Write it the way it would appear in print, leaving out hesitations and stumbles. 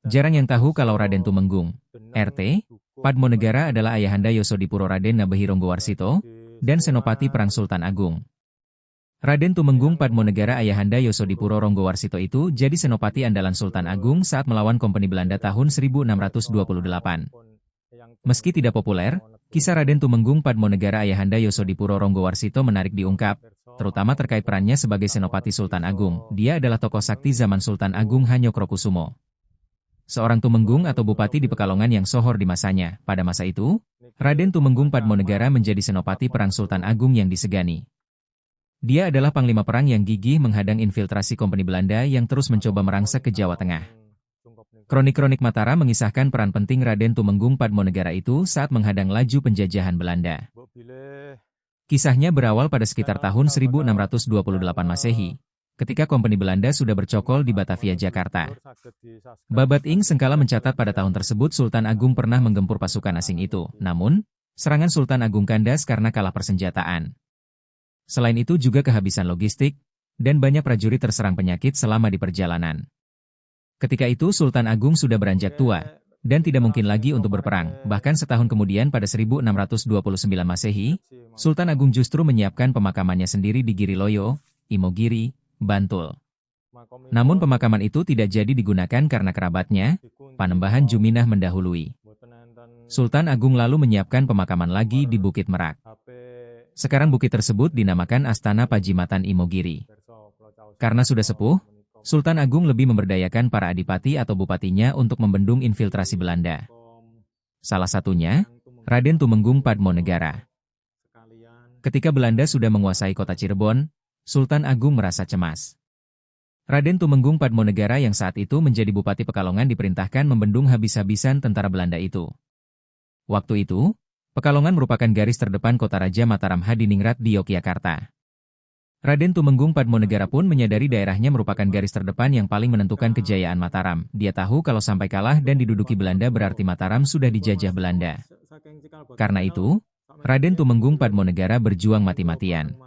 Jarang yang tahu kalau Raden Tumenggung, RT, Padmonegara adalah ayahanda Yosodipuro Raden Nabehironggowarsito, dan Senopati Perang Sultan Agung. Raden Tumenggung Padmonegara ayahanda Yosodipuro Ronggowarsito itu jadi senopati andalan Sultan Agung saat melawan Kompeni Belanda tahun 1628. Meski tidak populer, kisah Raden Tumenggung Padmonegara ayahanda Yosodipuro Ronggowarsito menarik diungkap, terutama terkait perannya sebagai senopati Sultan Agung. Dia adalah tokoh sakti zaman Sultan Agung Hanyokrokusumo, seorang tumenggung atau bupati di Pekalongan yang sohor di masanya. Pada masa itu, Raden Tumenggung Padmonegara menjadi senopati perang Sultan Agung yang disegani. Dia adalah panglima perang yang gigih menghadang infiltrasi Kompeni Belanda yang terus mencoba merangsek ke Jawa Tengah. Kronik-kronik Mataram mengisahkan peran penting Raden Tumenggung Padmonegara itu saat menghadang laju penjajahan Belanda. Kisahnya berawal pada sekitar tahun 1628 Masehi, ketika Kompeni Belanda sudah bercokol di Batavia, Jakarta. Babat Ing Sengkala mencatat pada tahun tersebut Sultan Agung pernah menggempur pasukan asing itu. Namun, serangan Sultan Agung kandas karena kalah persenjataan. Selain itu juga kehabisan logistik, dan banyak prajurit terserang penyakit selama di perjalanan. Ketika itu Sultan Agung sudah beranjak tua, dan tidak mungkin lagi untuk berperang. Bahkan setahun kemudian pada 1629 Masehi, Sultan Agung justru menyiapkan pemakamannya sendiri di Giriloyo, Imogiri, Bantul. Namun pemakaman itu tidak jadi digunakan karena kerabatnya, Panembahan Juminah mendahului. Sultan Agung lalu menyiapkan pemakaman lagi di Bukit Merak. Sekarang bukit tersebut dinamakan Astana Pajimatan Imogiri. Karena sudah sepuh, Sultan Agung lebih memberdayakan para adipati atau bupatinya untuk membendung infiltrasi Belanda. Salah satunya, Raden Tumenggung Padmonegara. Ketika Belanda sudah menguasai kota Cirebon, Sultan Agung merasa cemas. Raden Tumenggung Padmonegara yang saat itu menjadi Bupati Pekalongan diperintahkan membendung habis-habisan tentara Belanda itu. Waktu itu, Pekalongan merupakan garis terdepan kota Raja Mataram Hadiningrat di Yogyakarta. Raden Tumenggung Padmonegara pun menyadari daerahnya merupakan garis terdepan yang paling menentukan kejayaan Mataram. Dia tahu kalau sampai kalah dan diduduki Belanda berarti Mataram sudah dijajah Belanda. Karena itu, Raden Tumenggung Padmonegara berjuang mati-matian.